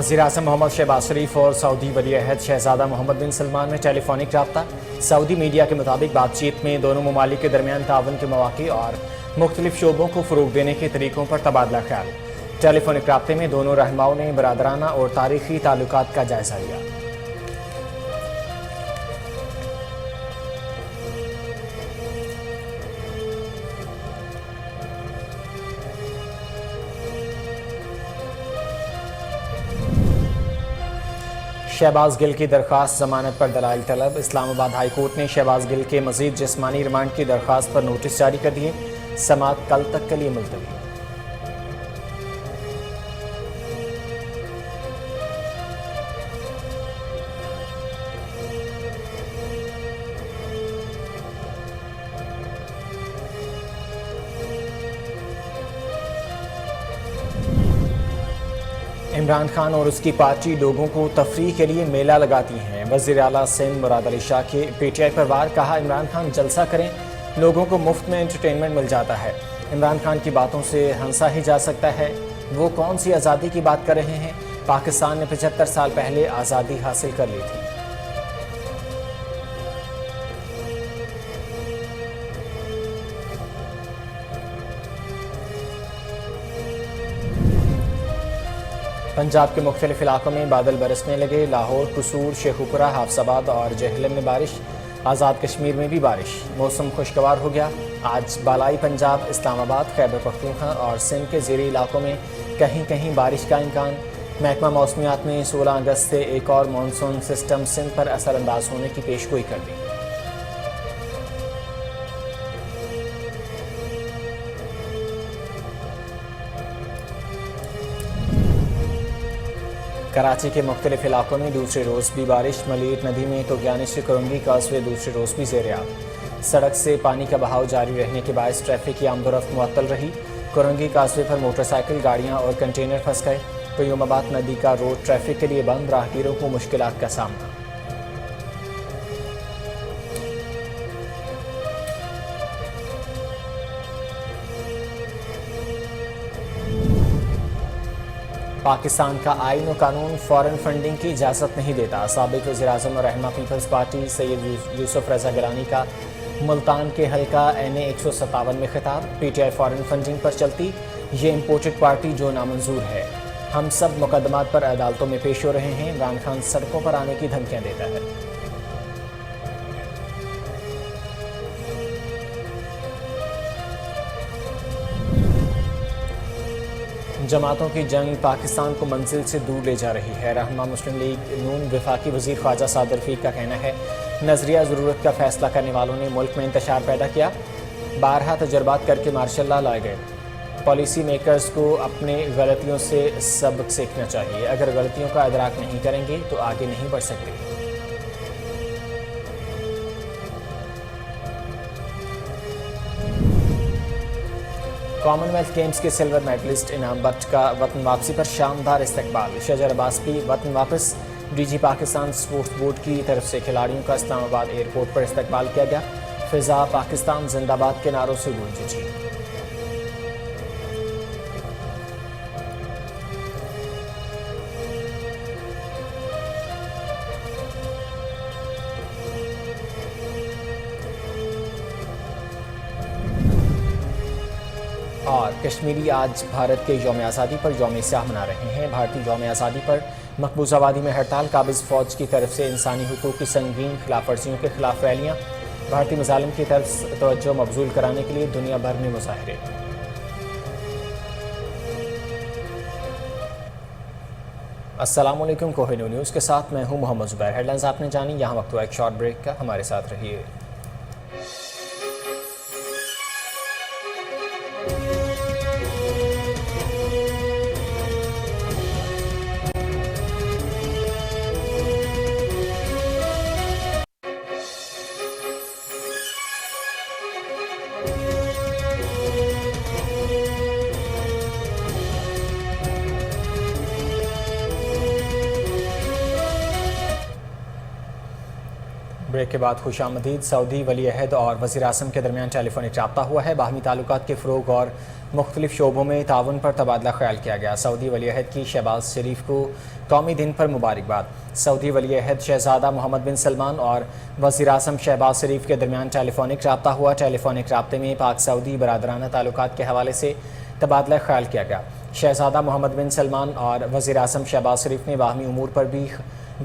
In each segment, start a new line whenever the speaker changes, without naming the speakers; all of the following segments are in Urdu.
وزیر اعظم محمد شہباز شریف اور سعودی ولی عہد شہزادہ محمد بن سلمان میں ٹیلی فونک رابطہ۔ سعودی میڈیا کے مطابق بات چیت میں دونوں ممالک کے درمیان تعاون کے مواقع اور مختلف شعبوں کو فروغ دینے کے طریقوں پر تبادلہ خیال۔ ٹیلی فونک رابطے میں دونوں رہنماؤں نے برادرانہ اور تاریخی تعلقات کا جائزہ لیا۔ شہباز گل کی درخواست ضمانت پر دلائل طلب۔ اسلام آباد ہائی کورٹ نے شہباز گل کے مزید جسمانی ریمانڈ کی درخواست پر نوٹس جاری کر دیے۔ سماعت کل تک کے لیے ملتوی۔ عمران خان اور اس کی پارٹی لوگوں کو تفریح کے لیے میلہ لگاتی ہیں۔ وزیر اعلیٰ سندھ مراد علی شاہ کے پی ٹی آئی پر وار، کہا عمران خان جلسہ کریں، لوگوں کو مفت میں انٹرٹینمنٹ مل جاتا ہے۔ عمران خان کی باتوں سے ہنسا ہی جا سکتا ہے، وہ کون سی آزادی کی بات کر رہے ہیں؟ پاکستان نے 75 سال پہلے آزادی حاصل کر لی تھی۔ پنجاب کے مختلف علاقوں میں بادل برسنے لگے۔ لاہور، قصور، شیخوپورہ، حافظ آباد اور جہلم میں بارش۔ آزاد کشمیر میں بھی بارش، موسم خوشگوار ہو گیا۔ آج بالائی پنجاب، اسلام آباد، خیبر پختونخوا اور سندھ کے زیریں علاقوں میں کہیں کہیں بارش کا امکان۔ محکمہ موسمیات نے 16 اگست سے ایک اور مانسون سسٹم سندھ پر اثر انداز ہونے کی پیشگوئی کر دی۔ کراچی کے مختلف علاقوں میں دوسرے روز بھی بارش۔ ملیر ندی میں توگیانی سے کرنگی کاسوے دوسرے روز بھی زیر آب۔ سڑک سے پانی کا بہاؤ جاری رہنے کے باعث ٹریفک کی آمد و رفت معطل رہی۔ کرنگی کاسوے پر موٹر سائیکل، گاڑیاں اور کنٹینر پھنس گئے۔ قیوم آباد ندی کا روڈ ٹریفک کے لیے بند، راہگیروں کو مشکلات کا سامنا۔ پاکستان کا آئین و قانون فارن فنڈنگ کی اجازت نہیں دیتا۔ سابق وزیر اعظم اور رہنما پیپلز پارٹی سید یوسف رضا گیلانی کا ملتان کے حلقہ NA 157 میں خطاب۔ P T I foreign funding پر چلتی، یہ امپورٹڈ پارٹی جو نامنظور ہے۔ ہم سب مقدمات پر عدالتوں میں پیش ہو رہے ہیں۔ عمران خان سڑکوں پر آنے کی دھمکیاں دیتا ہے۔ جماعتوں کی جنگ پاکستان کو منزل سے دور لے جا رہی ہے۔ رہنما مسلم لیگ نون وفاقی وزیر خواجہ سعد رفیق کا کہنا ہے، نظریہ ضرورت کا فیصلہ کرنے والوں نے ملک میں انتشار پیدا کیا، بارہا تجربات کر کے مارشاء اللہ لائے گئے۔ پالیسی میکرز کو اپنے غلطیوں سے سبق سیکھنا چاہیے، اگر غلطیوں کا ادراک نہیں کریں گے تو آگے نہیں بڑھ سکتے۔ کامن ویلتھ گیمز کے سلور میڈلسٹ انعام بٹ کا وطن واپسی پر شاندار استقبال۔ شجر عباس بھی وطن واپس۔ D G Pakistan sports board کی طرف سے کھلاڑیوں کا اسلام آباد ایئرپورٹ پر استقبال کیا گیا۔ فضا پاکستان زندہ باد کے نعروں سے گونجی تھی۔ اور کشمیری آج بھارت کے یوم آزادی پر یوم سیاہ منا رہے ہیں۔ بھارتی یوم آزادی پر مقبوضہ وادی میں ہڑتال، قابض فوج کی طرف سے انسانی حقوق کی سنگین خلاف ورزیوں کے خلاف ریلیاں، بھارتی مظالم کی طرف توجہ مبذول کرانے کے لیے دنیا بھر میں مظاہرے۔ السلام علیکم، کوہ نو نیوز کے ساتھ میں ہوں محمد زبیر۔ ہیڈ لائنز آپ نے جانی، یہاں وقت ہوا ایک شارٹ بریک کا، ہمارے ساتھ رہیے۔ بریک کے بعد خوش آمدید۔ سعودی ولی عہد اور وزیر اعظم کے درمیان ٹیلی فونک رابطہ ہوا ہے۔ باہمی تعلقات کے فروغ اور مختلف شعبوں میں تعاون پر تبادلہ خیال کیا گیا۔ سعودی ولی عہد کی شہباز شریف کو قومی دن پر مبارکباد۔ سعودی ولی عہد شہزادہ محمد بن سلمان اور وزیر اعظم شہباز شریف کے درمیان ٹیلی فونک رابطہ ہوا۔ ٹیلی فونک رابطے میں پاک سعودی برادرانہ تعلقات کے حوالے سے تبادلہ خیال کیا گیا۔ شہزادہ محمد بن سلمان اور وزیر اعظم شہباز شریف نے باہمی امور پر بھی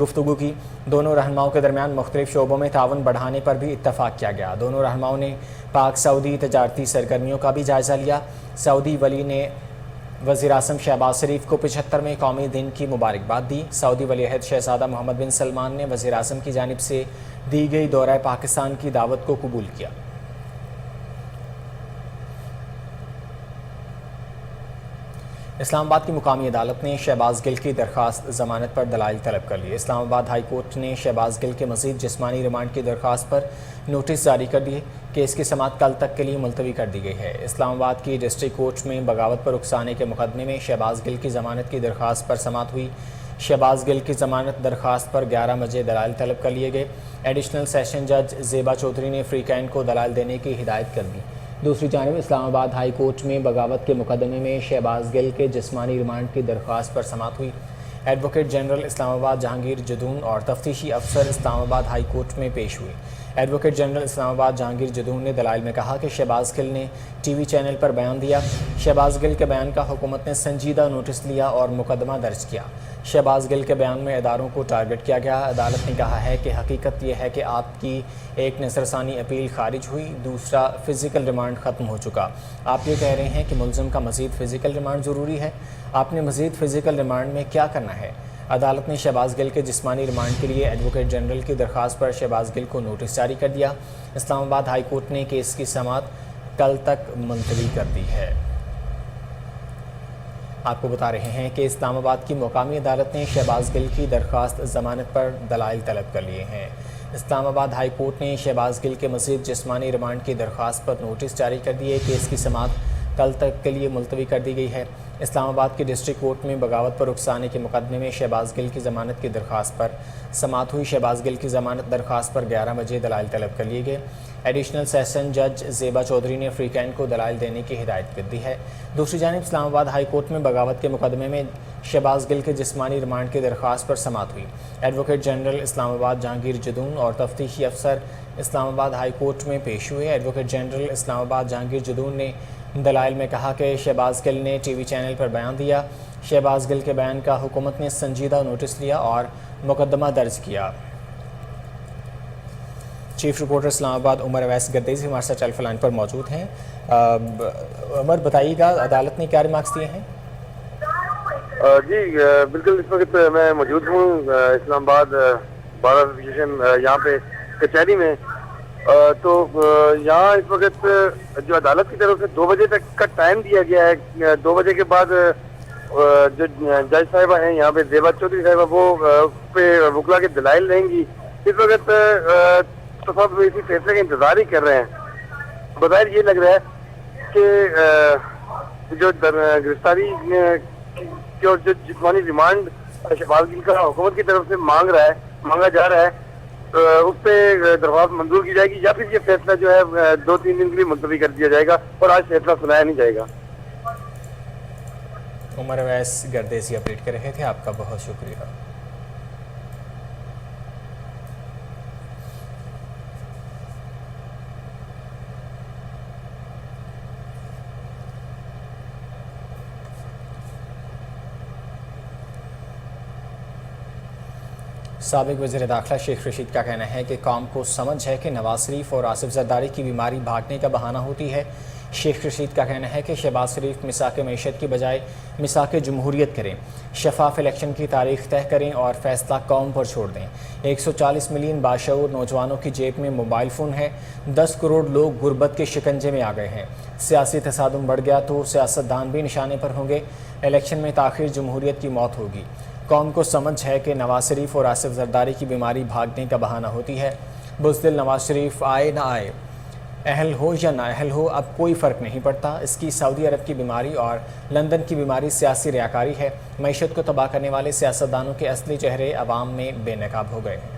گفتگو کی۔ دونوں رہنماؤں کے درمیان مختلف شعبوں میں تعاون بڑھانے پر بھی اتفاق کیا گیا۔ دونوں رہنماؤں نے پاک سعودی تجارتی سرگرمیوں کا بھی جائزہ لیا۔ سعودی ولی نے وزیر اعظم شہباز شریف کو 75ویں قومی دن کی مبارکباد دی۔ سعودی ولی عہد شہزادہ محمد بن سلمان نے وزیر اعظم کی جانب سے دی گئی دورہ پاکستان کی دعوت کو قبول کیا۔ اسلام آباد کی مقامی عدالت نے شہباز گل کی درخواست ضمانت پر دلائل طلب کر لیے۔ اسلام آباد ہائی کورٹ نے شہباز گل کے مزید جسمانی ریمانڈ کی درخواست پر نوٹس جاری کر دیے۔ کیس کی سماعت کل تک کے لیے ملتوی کر دی گئی ہے۔ اسلام آباد کی ڈسٹرکٹ کورٹ میں بغاوت پر اکسانے کے مقدمے میں شہباز گل کی ضمانت کی درخواست پر سماعت ہوئی۔ شہباز گل کی ضمانت درخواست پر 11 بجے دلائل طلب کر لیے گئے۔ ایڈیشنل سیشن جج زیبا چودھری نے فریقین کو دلائل دینے کی ہدایت کر دی۔ دوسری جانب اسلام آباد ہائی کورٹ میں بغاوت کے مقدمے میں شہباز گل کے جسمانی ریمانڈ کی درخواست پر سماعت ہوئی۔ ایڈوکیٹ جنرل اسلام آباد جہانگیر جدون اور تفتیشی افسر اسلام آباد ہائی کورٹ میں پیش ہوئے۔ ایڈوکیٹ جنرل اسلام آباد جہانگیر جدون نے دلائل میں کہا کہ شہباز گل نے ٹی وی چینل پر بیان دیا۔ شہباز گل کے بیان کا حکومت نے سنجیدہ نوٹس لیا اور مقدمہ درج کیا۔ شہباز گل کے بیان میں اداروں کو ٹارگٹ کیا گیا۔ عدالت نے کہا ہے کہ حقیقت یہ ہے کہ آپ کی ایک نظرثانی اپیل خارج ہوئی، دوسرا فزیکل ریمانڈ ختم ہو چکا۔ آپ یہ کہہ رہے ہیں کہ ملزم کا مزید فزیکل ریمانڈ ضروری ہے۔ آپ نے مزید فزیکل ریمانڈ میں کیا کرنا ہے؟ عدالت نے شہباز گل کے جسمانی ریمانڈ کے لیے ایڈوکیٹ جنرل کی درخواست پر شہباز گل کو نوٹس جاری کر دیا۔ اسلام آباد ہائی کورٹ نے کیس کی سماعت کل تک ملتوی کر دی ہے۔ آپ کو بتا رہے ہیں کہ اسلام آباد کی مقامی عدالت نے شہباز گل کی درخواست ضمانت پر دلائل طلب کر لیے ہیں۔ اسلام آباد ہائی کورٹ نے شہباز گل کے مزید جسمانی ریمانڈ کی درخواست پر نوٹس جاری کر دیے۔ کیس کی سماعت کل تک کے لیے ملتوی کر دی گئی ہے۔ اسلام آباد کی ڈسٹرکٹ کورٹ میں بغاوت پر اکسانے کے مقدمے میں شہباز گل کی ضمانت کی درخواست پر سماعت ہوئی۔ شہباز گل کی ضمانت درخواست پر 11 بجے دلائل طلب کر لیے گئے۔ ایڈیشنل سیشن جج زیبا چودھری نے فریقین کو دلائل دینے کی ہدایت کر دی ہے۔ دوسری جانب اسلام آباد ہائی کورٹ میں بغاوت کے مقدمے میں شہباز گل کے جسمانی ریمانڈ کی درخواست پر سماعت ہوئی۔ ایڈوکیٹ جنرل اسلام آباد جہانگیر جدون اور تفتیشی افسر اسلام آباد ہائی کورٹ میں پیش ہوئے۔ ایڈوکیٹ جنرل اسلام آباد جہانگیر جدون نے دلائل میں کہا کہ شہباز گل نے ٹی وی چینل پر بیان دیا۔ شہباز گل کے بیان کا حکومت نے سنجیدہ نوٹس لیا اور مقدمہ درج کیا۔ چیف رپورٹر اسلام آباد عمر اویس گردیزی ہمارے ساتھ ٹیلی لائن پر موجود ہیں۔ عمر بتائیے گا عدالت نے کیا ریمارکس دیے ہیں؟
جی بالکل، اس وقت میں موجود ہوں اسلام آباد بار ایسوسیشن یہاں پہ کچہری میں۔ تو یہاں اس وقت جو عدالت کی طرف سے 2 بجے تک کا ٹائم دیا گیا ہے۔ 2 بجے کے بعد جو جج صاحبہ ہیں یہاں پہ زیبا چودھری صاحبہ وہ پہ وکلا کے دلائل رہیں گی۔ اس وقت تو سب اسی فیصلے کا انتظار ہی کر رہے ہیں۔ بظاہر یہ لگ رہا ہے کہ جو گرفتاری جو جسمانی ریمانڈ شہباز گل کا حکومت کی طرف سے مانگا جا رہا ہے، اس پہ درخواست منظور کی جائے گی یا پھر یہ فیصلہ جو ہے 2-3 دن کے لیے ملتوی کر دیا جائے گا اور آج فیصلہ سنایا نہیں جائے گا۔
عمر اویس گردیزی اپڈیٹ کر رہے تھے، آپ کا بہت شکریہ۔ سابق وزیر داخلہ شیخ رشید کا کہنا ہے کہ قوم کو سمجھ ہے کہ نواز شریف اور آصف زرداری کی بیماری بھاگنے کا بہانہ ہوتی ہے۔ شیخ رشید کا کہنا ہے کہ شہباز شریف مساق معیشت کی بجائے مساق جمہوریت کریں، شفاف الیکشن کی تاریخ طے کریں اور فیصلہ قوم پر چھوڑ دیں۔ 140 ملین باشعور نوجوانوں کی جیب میں موبائل فون ہے، 10 کروڑ لوگ غربت کے شکنجے میں آ گئے ہیں۔ سیاسی تصادم بڑھ گیا تو سیاستدان بھی نشانے پر ہوں گے۔ الیکشن میں تاخیر جمہوریت کی موت ہوگی۔ قوم کو سمجھ ہے کہ نواز شریف اور آصف زرداری کی بیماری بھاگنے کا بہانہ ہوتی ہے۔ بزدل نواز شریف آئے نہ آئے، اہل ہو یا نہ اہل ہو، اب کوئی فرق نہیں پڑتا۔ اس کی سعودی عرب کی بیماری اور لندن کی بیماری سیاسی ریاکاری ہے۔ معیشت کو تباہ کرنے والے سیاستدانوں کے اصلی چہرے عوام میں بے نقاب ہو گئے ہیں۔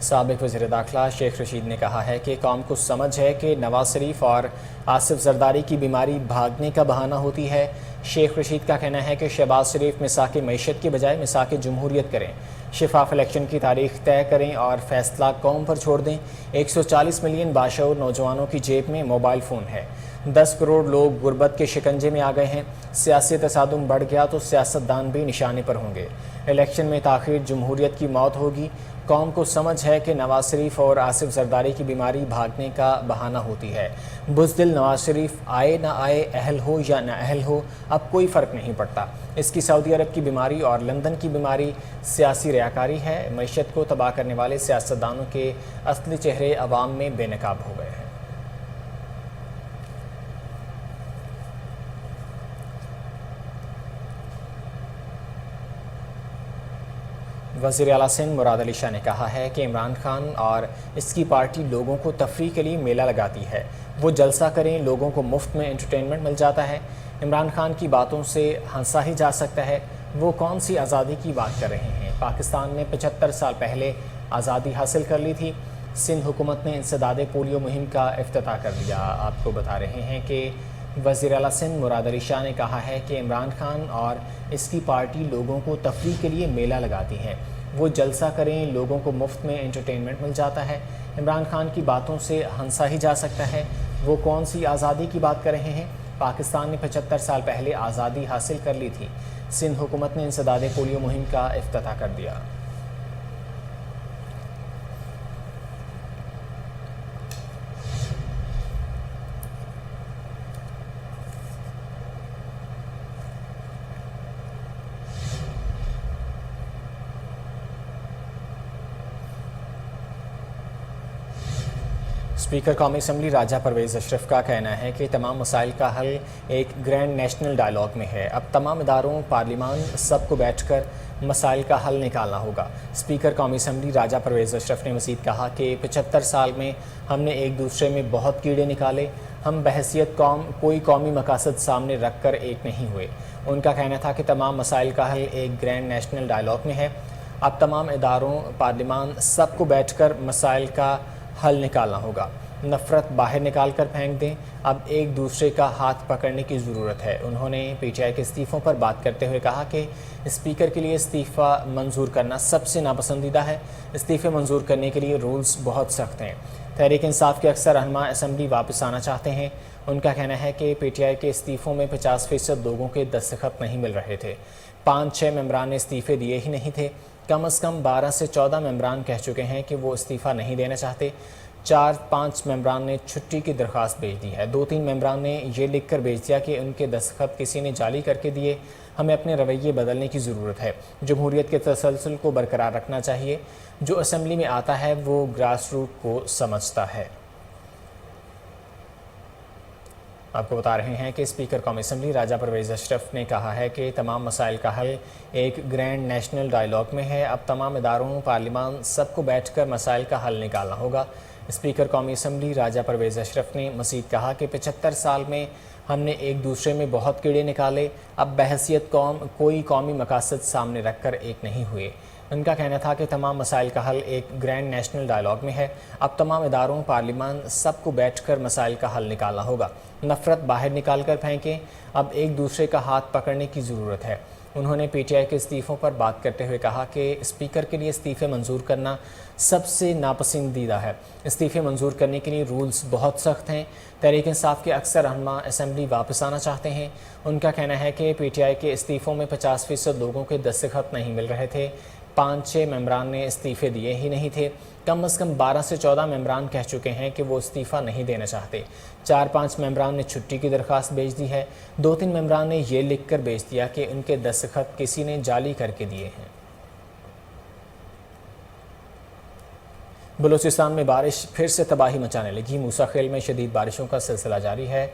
سابق وزیر داخلہ شیخ رشید نے کہا ہے کہ قوم کو سمجھ ہے کہ نواز شریف اور آصف زرداری کی بیماری بھاگنے کا بہانہ ہوتی ہے۔ شیخ رشید کا کہنا ہے کہ شہباز شریف مساق معیشت کی بجائے مساق جمہوریت کریں، شفاف الیکشن کی تاریخ طے کریں اور فیصلہ قوم پر چھوڑ دیں۔ 140 ملین باشعور نوجوانوں کی جیب میں موبائل فون ہے، 10 کروڑ لوگ غربت کے شکنجے میں آ گئے ہیں۔ سیاسی تصادم بڑھ گیا تو سیاستدان بھی نشانے پر ہوں گے۔ الیکشن میں تاخیر جمہوریت کی موت ہوگی۔ قوم کو سمجھ ہے کہ نواز شریف اور آصف زرداری کی بیماری بھاگنے کا بہانہ ہوتی ہے۔ بزدل نواز شریف آئے نہ آئے، اہل ہو یا نہ اہل ہو، اب کوئی فرق نہیں پڑتا۔ اس کی سعودی عرب کی بیماری اور لندن کی بیماری سیاسی ریاکاری ہے۔ معیشت کو تباہ کرنے والے سیاستدانوں کے اصلی چہرے عوام میں بے نقاب ہو گئے ہیں۔ وزیر اعلیٰ سندھ مراد علی شاہ نے کہا ہے کہ عمران خان اور اس کی پارٹی لوگوں کو تفریح کے لیے میلہ لگاتی ہے۔ وہ جلسہ کریں، لوگوں کو مفت میں انٹرٹینمنٹ مل جاتا ہے۔ عمران خان کی باتوں سے ہنسا ہی جا سکتا ہے۔ وہ کون سی آزادی کی بات کر رہے ہیں؟ پاکستان نے 75 سال پہلے آزادی حاصل کر لی تھی۔ سندھ حکومت نے انسداد پولیو مہم کا افتتاح کر دیا۔ آپ کو بتا رہے ہیں کہ وزیر اعلیٰ سندھ مراد علی شاہ نے کہا ہے کہ عمران خان اور اس کی پارٹی لوگوں کو تفریح کے لیے میلہ لگاتی ہے۔ وہ جلسہ کریں، لوگوں کو مفت میں انٹرٹینمنٹ مل جاتا ہے۔ عمران خان کی باتوں سے ہنسا ہی جا سکتا ہے۔ وہ کون سی آزادی کی بات کر رہے ہیں؟ پاکستان نے 75 سال پہلے آزادی حاصل کر لی تھی۔ سندھ حکومت نے انسداد پولیو مہم کا افتتاح کر دیا۔ اسپیکر قومی اسمبلی راجہ پرویز اشرف کا کہنا ہے کہ تمام مسائل کا حل ایک گرینڈ نیشنل ڈائیلاگ میں ہے۔ اب تمام اداروں، پارلیمان سب کو بیٹھ کر مسائل کا حل نکالنا ہوگا۔ اسپیکر قومی اسمبلی راجہ پرویز اشرف نے مزید کہا کہ 75 سال میں ہم نے ایک دوسرے میں بہت کیڑے نکالے۔ ہم بحیثیت قوم کوئی قومی مقاصد سامنے رکھ کر ایک نہیں ہوئے۔ ان کا کہنا تھا کہ تمام مسائل کا حل ایک گرینڈ نیشنل ڈائیلاگ میں ہے۔ اب تمام اداروں، پارلیمان سب کو بیٹھ کر مسائل کا حل نکالنا ہوگا۔ نفرت باہر نکال کر پھینک دیں۔ اب ایک دوسرے کا ہاتھ پکڑنے کی ضرورت ہے۔ انہوں نے پی ٹی آئی کے استعفوں پر بات کرتے ہوئے کہا کہ اسپیکر کے لیے استعفیٰ منظور کرنا سب سے ناپسندیدہ ہے۔ استعفے منظور کرنے کے لیے رولز بہت سخت ہیں۔ تحریک انصاف کے اکثر رہنما اسمبلی واپس آنا چاہتے ہیں۔ ان کا کہنا ہے کہ پی ٹی آئی کے استعفوں میں 50% لوگوں کے دستخط نہیں مل رہے تھے۔ 5-6 ممبران نے استعفے دیے ہی نہیں تھے۔ کم از کم 12 سے 14 ممبران کہہ چکے ہیں کہ وہ استعفیٰ نہیں دینا چاہتے۔ 4-5 ممبران نے چھٹی کی درخواست بھیج دی ہے۔ 2-3 ممبران نے یہ لکھ کر بھیج دیا کہ ان کے دستخط کسی نے جعلی کر کے دیے۔ ہمیں اپنے رویے بدلنے کی ضرورت ہے۔ جمہوریت کے تسلسل کو برقرار رکھنا چاہیے۔ جو اسمبلی میں آتا ہے وہ گراس روٹ کو سمجھتا ہے۔ آپ کو بتا رہے ہیں کہ اسپیکر قومی اسمبلی راجہ پرویز اشرف نے کہا ہے کہ تمام مسائل کا حل ایک گرینڈ نیشنل ڈائیلاگ میں ہے۔ اب تمام اداروں، پارلیمان سب کو بیٹھ کر مسائل کا حل نکالنا ہوگا۔ اسپیکر قومی اسمبلی راجہ پرویز اشرف نے مزید کہا کہ 75 سال میں ہم نے ایک دوسرے میں بہت کیڑے نکالے۔ اب بحیثیت قوم کوئی قومی مقاصد سامنے رکھ کر ایک نہیں ہوئے۔ ان کا کہنا تھا کہ تمام مسائل کا حل ایک گرینڈ نیشنل ڈائیلاگ میں ہے۔ اب تمام اداروں، پارلیمان سب کو بیٹھ کر مسائل کا حل نکالنا ہوگا۔ نفرت باہر نکال کر پھینکیں۔ اب ایک دوسرے کا ہاتھ پکڑنے کی ضرورت ہے۔ انہوں نے پی ٹی آئی کے استعفوں پر بات کرتے ہوئے کہا کہ اسپیکر کے لیے استعفے منظور کرنا سب سے ناپسندیدہ ہے۔ استعفے منظور کرنے کے لیے رولز بہت سخت ہیں۔ تحریک انصاف کے اکثر رہنما اسمبلی واپس آنا چاہتے ہیں۔ ان کا کہنا ہے کہ پی ٹی آئی کے استعفوں میں 50% لوگوں کے دستخط نہیں مل رہے تھے۔ 5-6 ممبران نے استعفے دیے ہی نہیں تھے۔ کم از کم 12 سے 14 ممبران کہہ چکے ہیں کہ وہ استعفیٰ نہیں دینا چاہتے۔ 4-5 ممبران نے چھٹی کی درخواست بھیج دی ہے۔ 2-3 ممبران نے یہ لکھ کر بھیج دیا کہ ان کے دستخط کسی نے جعلی کر کے دیے ہیں۔ بلوچستان میں بارش پھر سے تباہی مچانے لگی۔ موسیٰ خیل میں شدید بارشوں کا سلسلہ جاری ہے۔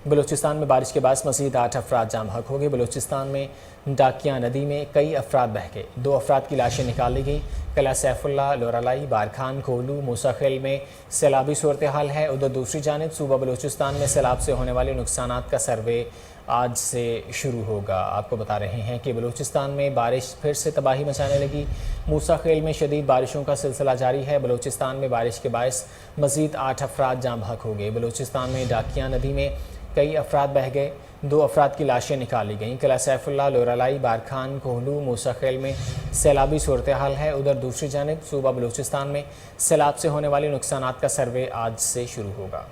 بلوچستان میں بارش کے باعث مزید 8 افراد جام حق ہو گئے۔ بلوچستان میں ڈاکیاں ندی میں کئی افراد بہہ گئے۔ 2 افراد کی لاشیں نکال لی گئیں۔ قلعہ سیف اللہ، لورالائی، بارکھان، کولو، موسیٰ خیل میں سیلابی صورتحال ہے۔ ادھر دوسری جانب صوبہ بلوچستان میں سیلاب سے ہونے والے نقصانات کا سروے آج سے شروع ہوگا۔ آپ کو بتا رہے ہیں کہ بلوچستان میں بارش پھر سے تباہی مچانے لگی۔ موسیٰ خیل میں شدید بارشوں کا سلسلہ جاری ہے۔ بلوچستان میں بارش کے باعث مزید 8 افراد جاں بحق ہو گئے۔ بلوچستان میں ڈاکیاں ندی میں کئی افراد بہہ گئے، 2 افراد کی لاشیں نکالی گئیں۔ قلعہ سیف اللہ، لورالائی، بارکھان، کوہلو، موسیٰ خیل میں سیلابی صورتحال ہے۔ ادھر دوسری جانب صوبہ بلوچستان میں سیلاب سے ہونے والے نقصانات کا سروے آج سے شروع ہوگا۔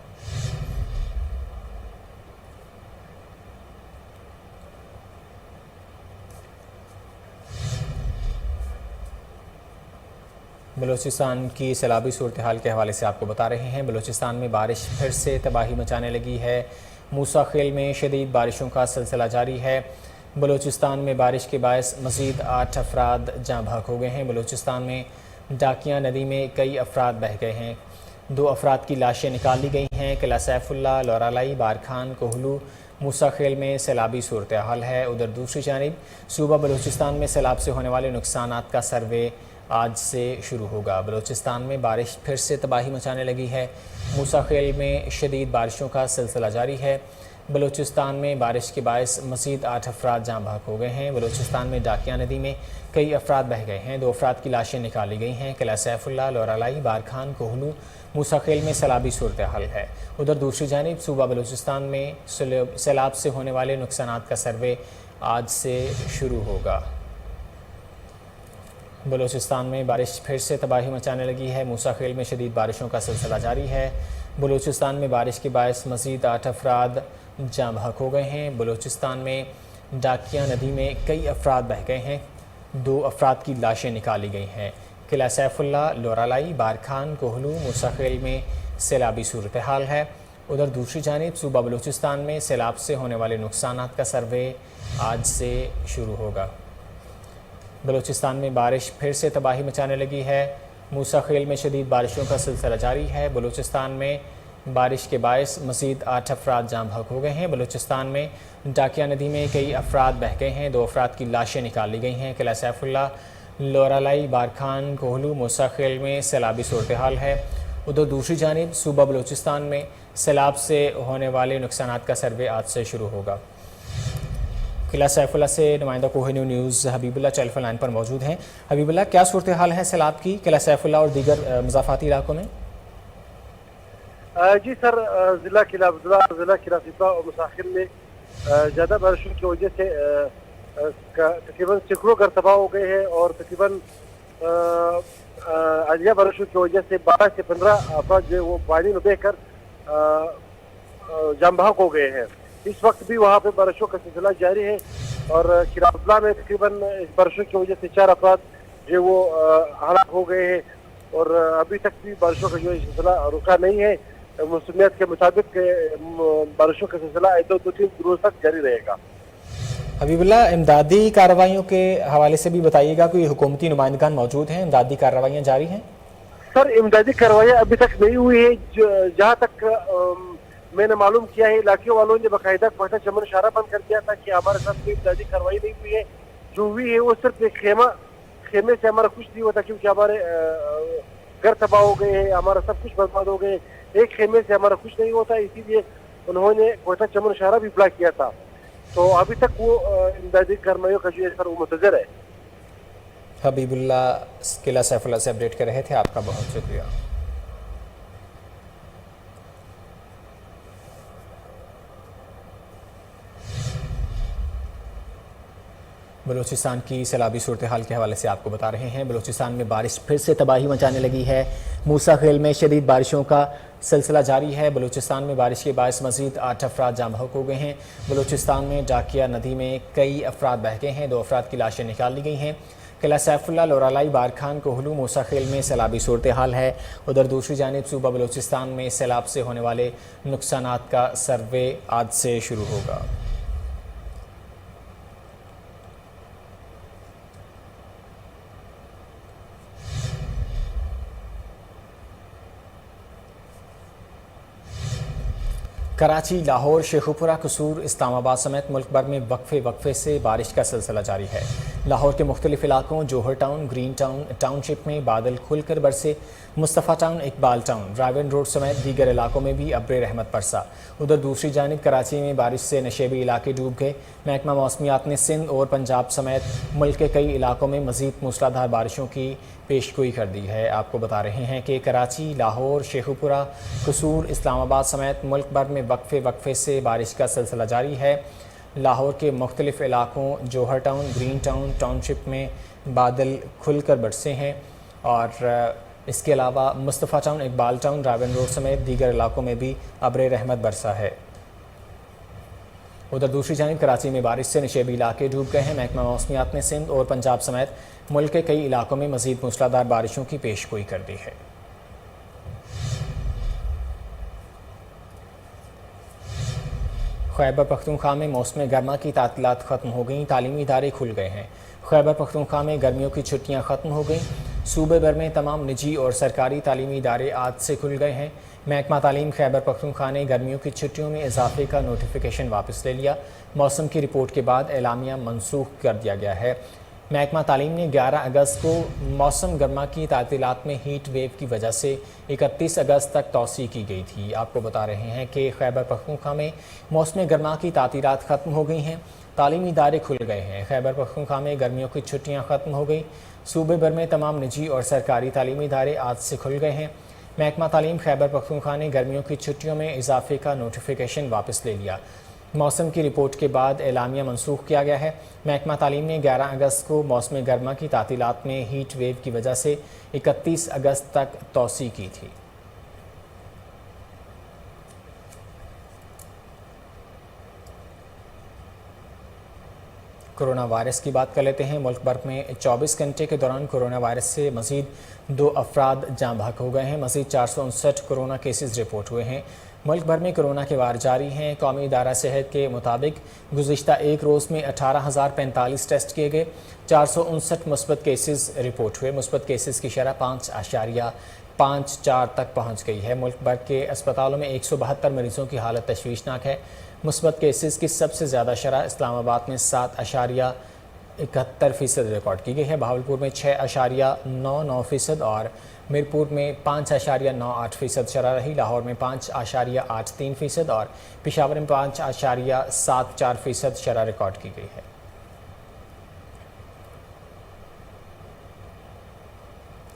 بلوچستان کی سیلابی صورتحال کے حوالے سے آپ کو بتا رہے ہیں، بلوچستان میں بارش پھر سے تباہی مچانے لگی ہے۔ موسیٰ خیل میں شدید بارشوں کا سلسلہ جاری ہے۔ بلوچستان میں بارش کے باعث مزید 8 افراد جاں بحق ہو گئے ہیں۔ بلوچستان میں ڈاکیاں ندی میں کئی افراد بہہ گئے ہیں، 2 افراد کی لاشیں نکالی گئی ہیں۔ قلعہ سیف اللہ، لورالائی، بارکھان، کوہلو، موسیٰ خیل میں سیلابی صورتحال ہے۔ ادھر دوسری جانب صوبہ بلوچستان میں سیلاب سے ہونے والے نقصانات کا سروے آج سے شروع ہوگا۔ بلوچستان میں بارش پھر سے تباہی مچانے لگی ہے۔ موسیٰ خیل میں شدید بارشوں کا سلسلہ جاری ہے۔ بلوچستان میں بارش کے باعث مزید 8 افراد جاں بحق ہو گئے ہیں۔ بلوچستان میں ڈاکیاں ندی میں کئی افراد بہہ گئے ہیں، 2 افراد کی لاشیں نکالی گئی ہیں۔ قلعہ سیف اللہ، لورالائی، بارکھان، کوہلو، موسیٰ خیل میں سیلابی صورتحال ہے۔ ادھر دوسری جانب صوبہ بلوچستان میں سیلاب سے ہونے والے نقصانات کا سروے آج سے شروع ہوگا۔ بلوچستان میں بارش پھر سے تباہی مچانے لگی ہے۔ موسیٰ خیل میں شدید بارشوں کا سلسلہ جاری ہے۔ بلوچستان میں بارش کے باعث مزید 8 افراد جاں بحق ہو گئے ہیں۔ بلوچستان میں ڈاکیاں ندی میں کئی افراد بہہ گئے ہیں، 2 افراد کی لاشیں نکالی گئی ہیں۔ قلعہ سیف اللہ، لورالائی، بارکھان، کوہلو، موسیٰ خیل میں سیلابی صورتحال ہے۔ ادھر دوسری جانب صوبہ بلوچستان میں سیلاب سے ہونے والے نقصانات کا سروے آج سے شروع ہوگا۔ بلوچستان میں بارش پھر سے تباہی مچانے لگی ہے۔ موسیٰ خیل میں شدید بارشوں کا سلسلہ جاری ہے۔ بلوچستان میں بارش کے باعث مزید 8 افراد جاں بحق ہو گئے ہیں۔ بلوچستان میں ڈاکیاں ندی میں کئی افراد بہہ گئے ہیں، 2 افراد کی لاشیں نکالی گئی ہیں۔ قلعہ سیف اللہ، لورالائی، بارکھان، کوہلو، موسیٰ خیل میں سیلابی صورتحال ہے۔ ادھر دوسری جانب صوبہ بلوچستان میں سیلاب سے ہونے والے نقصانات کا سروے آج سے شروع ہوگا۔ قلعہ سیف اللہ سے نمائندہ کوہ نیوز حبیب اللہ ٹیلی فون لائن پر موجود ہیں۔ حبیب اللہ، کیا صورتحال ہے سیلاب کی قلعہ سیف اللہ اور دیگر مضافاتی علاقوں میں؟
جی سر، ضلع قلعہ سیف اللہ اور موسیٰ خیل میں زیادہ بارشوں کی وجہ سے تقریباً سینکڑوں گھر تباہ ہو گئے ہیں اور تقریباً عالیہ بارشوں کی وجہ سے 12 سے 15 افراد جو وہ پانی میں بہہ کر جاں بحق ہو گئے ہیں۔ اس وقت بھی وہاں پہ بارشوں کا سلسلہ جاری ہے اور قلعہ سیف میں تقریباً اس بارشوں کی وجہ سے 4 افراد جو وہ ہلاک ہو گئے ہیں اور ابھی تک بھی بارشوں کا جو سلسلہ رکا نہیں ہے۔ موسمیات کے مطابق بارشوں کا سلسلہ 2-3 روز تک جاری رہے گا۔
حبیب اللہ، امدادی کارروائیوں کے حوالے سے بھی بتائیے گا، کوئی حکومتی نمائندگان موجود ہیں؟ امدادی کارروائیاں جاری ہیں؟
سر، امدادی کارروائیاں ابھی تک نہیں ہوئی ہے۔ جہاں تک میں نے معلوم کیا ہے، علاقے والوں نے باقاعدہ کوئٹہ چمن اشارہ بند کر دیا تھا کہ ہمارے ساتھ کوئی امدادی کارروائی نہیں ہوئی ہے۔ جو ہوئی ہے وہ صرف ایک خیمے سے ہمارا کچھ نہیں ہوتا، کیونکہ ہمارے گھر تباہ ہو گئے ہیں، ہمارا سب کچھ برباد ہو گئے، ایک خیمے سے ہمارا کچھ نہیں ہوتا، اسی لیے انہوں نے کوئٹہ چمن اشارہ بھی بلاک کیا تھا۔ تو ابھی تک وہ امدادی کارروائیوں کا جو ہے سر وہ منتظر ہے۔
حبیب اللہ قلعہ سیف اللہ سے اپڈیٹ کر رہے تھے، آپ کا بہت شکریہ۔ بلوچستان کی سیلابی صورتحال کے حوالے سے آپ کو بتا رہے ہیں، بلوچستان میں بارش پھر سے تباہی مچانے لگی ہے۔ موسیٰ خیل میں شدید بارشوں کا سلسلہ جاری ہے۔ بلوچستان میں بارش کے باعث مزید 8 افراد جاں بحق ہو گئے ہیں۔ بلوچستان میں ڈاکیہ ندی میں کئی افراد بہہ گئے ہیں، 2 افراد کی لاشیں نکال لی گئی ہیں۔ قلعہ سیف اللہ، لورالائی، بارکھان، کوہلو، موسیٰ خیل میں سیلابی صورتحال ہے۔ ادھر دوسری جانب صوبہ بلوچستان میں سیلاب سے ہونے والے نقصانات کا سروے آج سے شروع ہوگا۔ کراچی، لاہور، شیخوپورہ، قصور، اسلام آباد سمیت ملک بھر میں وقفے سے بارش کا سلسلہ جاری ہے۔ لاہور کے مختلف علاقوں جوہر ٹاؤن، گرین ٹاؤن ٹاؤن شپ میں بادل کھل کر برسے، مصطفیٰ town, Iqbal town, driven road سمیت دیگر علاقوں میں بھی ابر رحمت برسا۔ ادھر دوسری جانب کراچی میں بارش سے نشیبی علاقے ڈوب گئے۔ محکمہ موسمیات نے سندھ اور پنجاب سمیت ملک کے کئی علاقوں میں مزید موسلادھار بارشوں کی پیشگوئی کر دی ہے۔ آپ کو بتا رہے ہیں کہ کراچی، لاہور، شیخوپورہ، قصور، اسلام آباد سمیت ملک بھر میں وقفے سے بارش کا سلسلہ جاری ہے۔ لاہور کے مختلف علاقوں جوہر ٹاؤن، گرین ٹاؤن ٹاؤن شپ میں بادل کھل کر برسے ہیں اور اس کے علاوہ مصطفیٰ town, Iqbal town, driven road سمیت دیگر علاقوں میں بھی ابر رحمت برسا ہے۔ ادھر دوسری جانب کراچی میں بارش سے نشیبی علاقے ڈوب گئے ہیں۔ محکمہ موسمیات نے سندھ اور پنجاب سمیت ملک کے کئی علاقوں میں مزید موسلادھار بارشوں کی پیشگوئی کر دی ہے۔ خیبر پختونخوا میں موسم گرما کی تعطیلات ختم ہو گئیں، تعلیمی ادارے کھل گئے ہیں۔ خیبر پختونخوا میں گرمیوں کی چھٹیاں ختم ہو گئیں۔ صوبے بھر میں تمام نجی اور سرکاری تعلیمی ادارے آج سے کھل گئے ہیں۔ محکمہ تعلیم خیبر پختونخوا نے گرمیوں کی چھٹیوں میں اضافے کا نوٹیفیکیشن واپس لے لیا۔ موسم کی رپورٹ کے بعد اعلامیہ منسوخ کر دیا گیا ہے۔ محکمہ تعلیم نے 11 اگست کو موسم گرما کی تعطیلات میں ہیٹ ویو کی وجہ سے 31 اگست تک توسیع کی گئی تھی۔ آپ کو بتا رہے ہیں کہ خیبر پختونخوا میں موسم گرما کی تعطیلات ختم ہو گئی ہیں، تعلیمی ادارے کھل گئے ہیں۔ خیبر پختونخوا میں گرمیوں کی چھٹیاں ختم ہو گئی۔ صوبے بھر میں تمام نجی اور سرکاری تعلیمی ادارے آج سے کھل گئے ہیں۔ محکمہ تعلیم خیبر پختونخوا نے گرمیوں کی چھٹیوں میں اضافے کا نوٹیفیکیشن واپس لے لیا۔ موسم کی رپورٹ کے بعد اعلامیہ منسوخ کیا گیا ہے۔ محکمہ تعلیم نے 11 اگست کو موسم گرما کی تعطیلات میں ہیٹ ویو کی وجہ سے 31 اگست تک توسیع کی تھی۔ کورونا وائرس کی بات کر لیتے ہیں۔ ملک بھر میں 24 گھنٹے کے دوران کورونا وائرس سے مزید 2 افراد جاں بحق ہو گئے ہیں۔ مزید 459 کورونا کیسز رپورٹ ہوئے ہیں۔ ملک بھر میں کورونا کے وار جاری ہیں۔ قومی ادارہ صحت کے مطابق گزشتہ ایک روز میں 18,045 ٹیسٹ کیے گئے، 459 مثبت کیسز رپورٹ ہوئے۔ مثبت کیسز کی شرح 5.54 تک پہنچ گئی ہے۔ ملک بھر کے اسپتالوں میں 172 مریضوں کی حالت تشویشناک ہے۔ مثبت کیسز کی سب سے زیادہ شرح اسلام آباد میں 7.71% ریکارڈ کی گئی ہے۔ بہاولپور میں 6.99% اور میرپور میں 5.98% شرح رہی۔ لاہور میں 5.83% اور پشاور میں 5.74% شرح ریکارڈ کی گئی ہے۔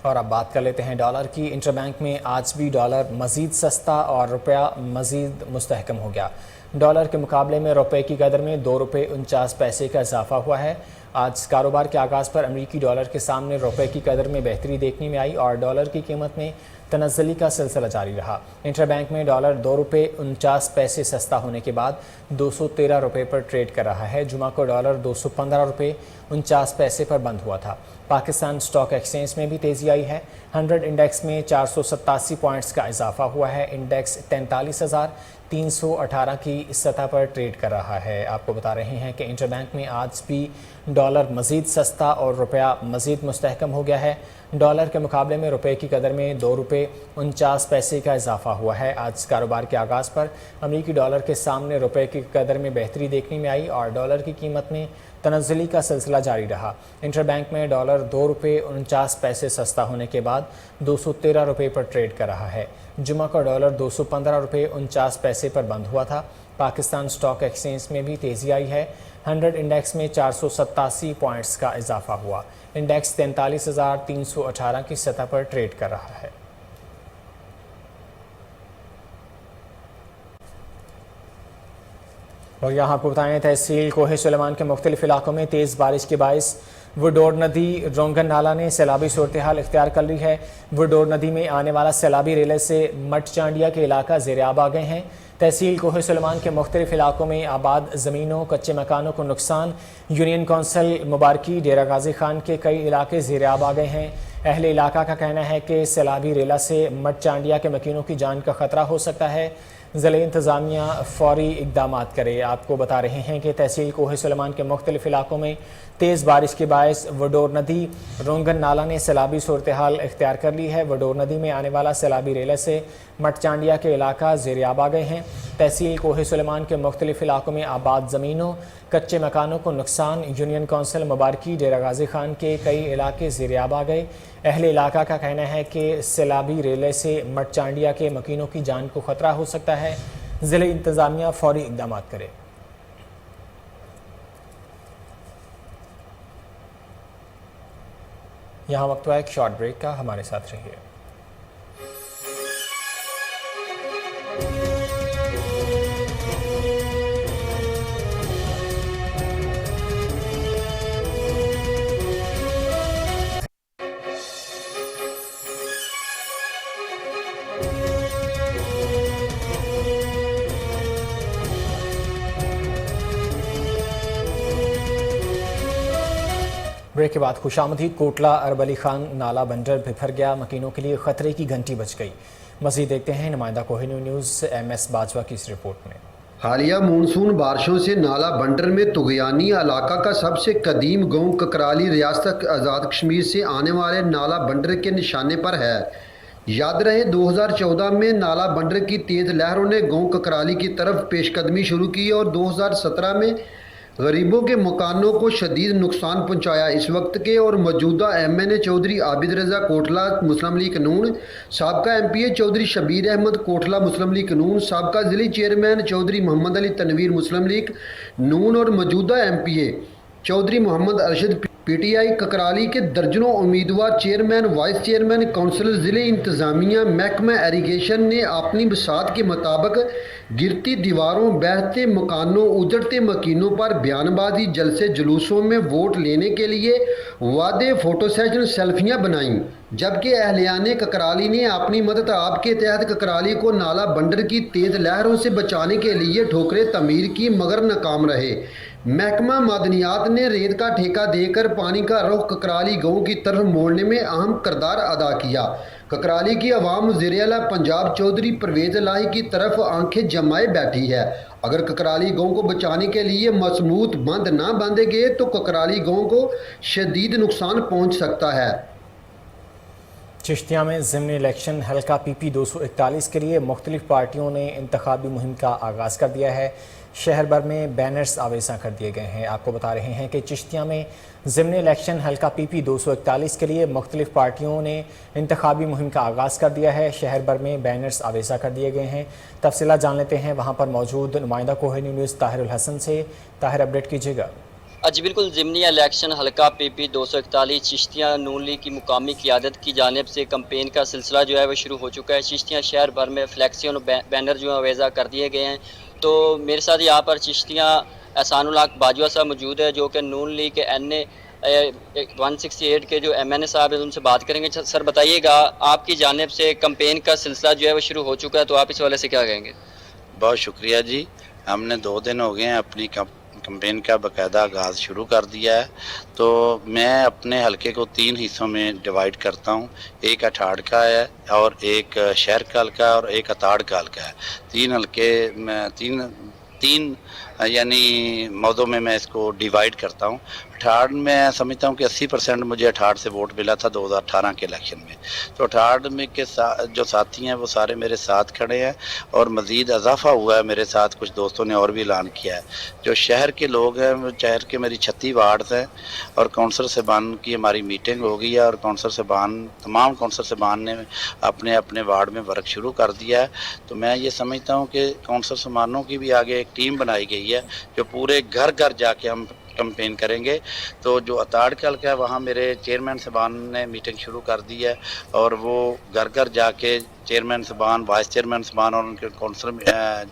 اور اب بات کر لیتے ہیں ڈالر کی۔ انٹر بینک میں آج بھی ڈالر مزید سستا اور روپیہ مزید مستحکم ہو گیا۔ ڈالر کے مقابلے میں روپے کی قدر میں 2 روپے 49 پیسے کا اضافہ ہوا ہے۔ آج کاروبار کے آغاز پر امریکی ڈالر کے سامنے روپے کی قدر میں بہتری دیکھنے میں آئی اور ڈالر کی قیمت میں تنزلی کا سلسلہ جاری رہا۔ انٹر بینک میں ڈالر 2 روپے 49 پیسے سستا ہونے کے بعد 213 روپے پر ٹریڈ کر رہا ہے۔ جمعہ کو ڈالر 215 روپے 49 پیسے پر بند ہوا تھا۔ پاکستان سٹاک ایکسچینج میں بھی تیزی آئی ہے۔ 100 انڈیکس میں 487 پوائنٹس کا اضافہ ہوا ہے۔ انڈیکس 43,318 کی سطح پر ٹریڈ کر رہا ہے۔ آپ کو بتا رہے ہیں کہ انٹر بینک میں آج بھی ڈالر مزید سستا اور روپیہ مزید مستحکم ہو گیا ہے۔ ڈالر کے مقابلے میں روپے کی قدر میں 2 روپے 49 پیسے کا اضافہ ہوا ہے۔ آج کاروبار کے آغاز پر امریکی ڈالر کے سامنے روپے کی قدر میں بہتری دیکھنے میں آئی اور ڈالر کی قیمت میں تنزلی کا سلسلہ جاری رہا۔ انٹر بینک میں ڈالر 2 روپے 49 پیسے سستا ہونے کے بعد 213 روپے پر ٹریڈ کر رہا ہے۔ جمعہ کو ڈالر 215 روپے 49 پیسے پر بند ہوا تھا۔ پاکستان سٹاک ایکسچینج میں بھی تیزی آئی ہے۔ 100 انڈیکس میں 487 پوائنٹس کا اضافہ ہوا۔ انڈیکس 43,318 کی سطح پر ٹریڈ کر رہا ہے۔ اور یہاں کو بتائیں تحصیل کوہ سلیمان کے مختلف علاقوں میں تیز بارش کے باعث وڈور ندی رونگن نالہ نے سیلابی صورتحال اختیار کر لی ہے۔ وڈور ندی میں آنے والا سیلابی ریلے سے مٹ چانڈیا کے علاقہ زیر آب آ گئے ہیں۔ تحصیل کوہ سلیمان کے مختلف علاقوں میں آباد زمینوں، کچے مکانوں کو نقصان۔ یونین کونسل مبارکی، ڈیرہ غازی خان کے کئی علاقے زیر آب آ گئے ہیں۔ اہل علاقہ کا کہنا ہے کہ سیلابی ریلا سے مٹ چانڈیا کے مکینوں کی جان کا خطرہ ہو سکتا ہے۔ ضلعی انتظامیہ فوری اقدامات کرے۔ آپ کو بتا رہے ہیں کہ تحصیل کوہ سلیمان کے مختلف علاقوں میں تیز بارش کے باعث وڈور ندی رونگن نالہ نے سیلابی صورتحال اختیار کر لی ہے۔ وڈور ندی میں آنے والا سیلابی ریلے سے مٹ چانڈیا کے علاقہ زیر آب آ گئے ہیں۔ تحصیل کوہ سلیمان کے مختلف علاقوں میں آباد زمینوں، کچے مکانوں کو نقصان، یونین کونسل مبارکی ڈیرہ غازی خان کے کئی علاقے زیر آب آ گئے۔ اہل علاقہ کا کہنا ہے کہ سیلابی ریلے سے مٹ چانڈیا کے مکینوں کی جان کو خطرہ ہو سکتا ہے، ضلع انتظامیہ فوری اقدامات کرے۔ یہاں وقت ہوا ایک شارٹ بریک کا، ہمارے ساتھ رہیے۔ بریک کے بعد خوش آمدید۔ کوٹلہ اربلی خان نالا بنڈر بھر گیا، مکینوں کے لیے خطرے کی گھنٹی بج گئی۔ مزید دیکھتے ہیں نمائندہ Koh Noor news M S Bajwa کی اس رپورٹ میں۔
حالیہ مونسون بارشوں سے نالا بنڈر میں طغیانی علاقہ کا سب سے قدیم گاؤں ککرالی ریاست آزاد کشمیر سے آنے والے نالا بنڈر کے نشانے پر ہے۔ یاد رہے 2014 میں نالا بنڈر کی تیز لہروں نے گاؤں ککرالی کی طرف پیش قدمی شروع کی اور 2017 میں غریبوں کے مکانوں کو شدید نقصان پہنچایا۔ اس وقت کے اور موجودہ M N A Chaudhry Abid Raza Kotla Muslim League Noon, سابقہ M P A Chaudhry Shabbir Ahmed Kotla Muslim League Noon, سابقہ ضلعی چیئرمین چودھری محمد علی تنویر مسلم لیگ نون اور موجودہ M P A Chaudhry Muhammad Arshad P T I Kakrali کے درجنوں امیدوار چیئرمین، وائس چیئرمین، کونسلر، ضلع انتظامیہ، محکمہ ایریگیشن نے اپنی بساط کے مطابق گرتی دیواروں، بہتے مکانوں، اجڑتے مکینوں پر بیان بازی، جلسے جلوسوں میں ووٹ لینے کے لیے وعدے، فوٹو سیشن، سیلفیاں بنائیں، جبکہ اہلیان ککرالی نے اپنی مدد آپ کے تحت ککرالی کو نالا بنڈر کی تیز لہروں سے بچانے کے لیے ٹھوکریں تعمیر کی مگر ناکام رہے۔ محکمہ معدنیات نے ریت کا ٹھیکہ دے کر پانی کا رخ ککرالی گاؤں کی طرف موڑنے میں اہم کردار ادا کیا۔ ککرالی کی عوام وزیر اعلیٰ پنجاب چودھری پرویز الہی کی طرف آنکھیں جمائے بیٹھی ہے۔ اگر ککرالی گاؤں کو بچانے کے لیے مضبوط بند نہ باندھے گئے تو ککرالی گاؤں کو شدید نقصان پہنچ سکتا ہے۔
چشتیہ میں ضمنی الیکشن حلقہ پی پی 241 کے لیے مختلف پارٹیوں نے انتخابی مہم کا آغاز کر دیا ہے۔ شہر بھر میں بینرز آویزاں کر دیے گئے ہیں۔ آپ کو بتا رہے ہیں کہ چشتیہ میں ضمنی الیکشن حلقہ پی پی 241 کے لیے مختلف پارٹیوں نے انتخابی مہم کا آغاز کر دیا ہے۔ شہر بھر میں بینرز آویزاں کر دیے گئے ہیں۔ تفصیلات جان لیتے ہیں وہاں پر موجود نمائندہ کوہ نور نیوز طاہر الحسن سے۔ طاہر، اپڈیٹ کیجیے گا۔
جی بالکل، ضمنی الیکشن حلقہ پی پی 241 چشتیہ نون لیگ کی مقامی قیادت کی جانب سے کمپین کا سلسلہ جو ہے وہ شروع ہو چکا ہے۔ چشتیہ شہر بھر میں فلیکسیوں بینر جو ہیں آویزہ کر دیے گئے ہیں۔ تو میرے ساتھ یہاں پر چشتیہ احسان الحق باجوہ صاحب موجود ہے جو کہ نون لیگ کے این اے 168 کے جو ایم این اے صاحب ہیں ان سے بات کریں گے۔ سر بتائیے گا، آپ کی جانب سے کمپین کا سلسلہ جو ہے وہ شروع ہو چکا ہے، تو آپ اس حوالے سے کیا کہیں گے؟
بہت شکریہ جی، ہم نے 2 دن ہو گئے ہیں اپنی کمپین کا باقاعدہ آغاز شروع کر دیا ہے۔ تو میں اپنے حلقے کو 3 حصوں میں ڈیوائیڈ کرتا ہوں، ایک اٹھاڑ کا ہے اور ایک شہر کا حلقہ اور ایک اتاڑ کا حلقہ ہے۔ 3 حلقے میں تین یعنی موضوع میں اس کو ڈیوائیڈ کرتا ہوں۔ اٹھاڑ میں سمجھتا ہوں کہ 80% مجھے اٹھاڑ سے ووٹ ملا تھا 2018 کے الیکشن میں۔ تو اٹھاڑ میں کے جو ساتھی ہیں وہ سارے میرے ساتھ کھڑے ہیں اور مزید اضافہ ہوا ہے میرے ساتھ، کچھ دوستوں نے اور بھی اعلان کیا ہے۔ جو شہر کے لوگ ہیں، شہر کے میری 36 وارڈز ہیں اور کونسلر صاحبان کی ہماری میٹنگ ہو گئی ہے اور کونسلر صاحبان، تمام کونسلر صاحبان نے اپنے اپنے وارڈ میں ورک شروع کر دیا ہے۔ تو میں یہ سمجھتا ہوں کہ کونسلر صاحبانوں کی بھی آگے ایک ٹیم بنائی گئی ہے جو پورے گھر گھر جا کے ہم کمپین کریں گے۔ تو جو اتاڑ کا حلقہ ہے وہاں میرے چیئرمین صاحبان نے میٹنگ شروع کر دی ہے اور وہ گھر گھر جا کے چیئرمین صاحبان، وائس چیئرمین صاحبان اور ان کے کونسلر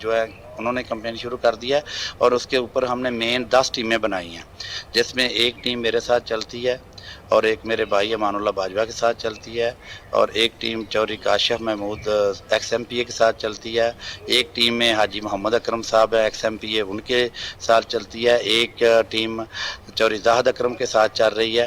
جو ہے انہوں نے کمپین شروع کر دیا ہے۔ اور اس کے اوپر ہم نے مین 10 ٹیمیں بنائی ہیں، جس میں ایک ٹیم میرے ساتھ چلتی ہے اور ایک میرے بھائی امان اللہ باجوہ کے ساتھ چلتی ہے اور ایک team Chaudhry Kashif Mehmood ex M P A کے ساتھ چلتی ہے، ایک ٹیم میں حاجی محمد اکرم صاحب ہے ایکس ایم پی اے، ان کے ساتھ چلتی ہے، ایک ٹیم چودھری زاہد اکرم کے ساتھ چل رہی ہے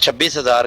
26,000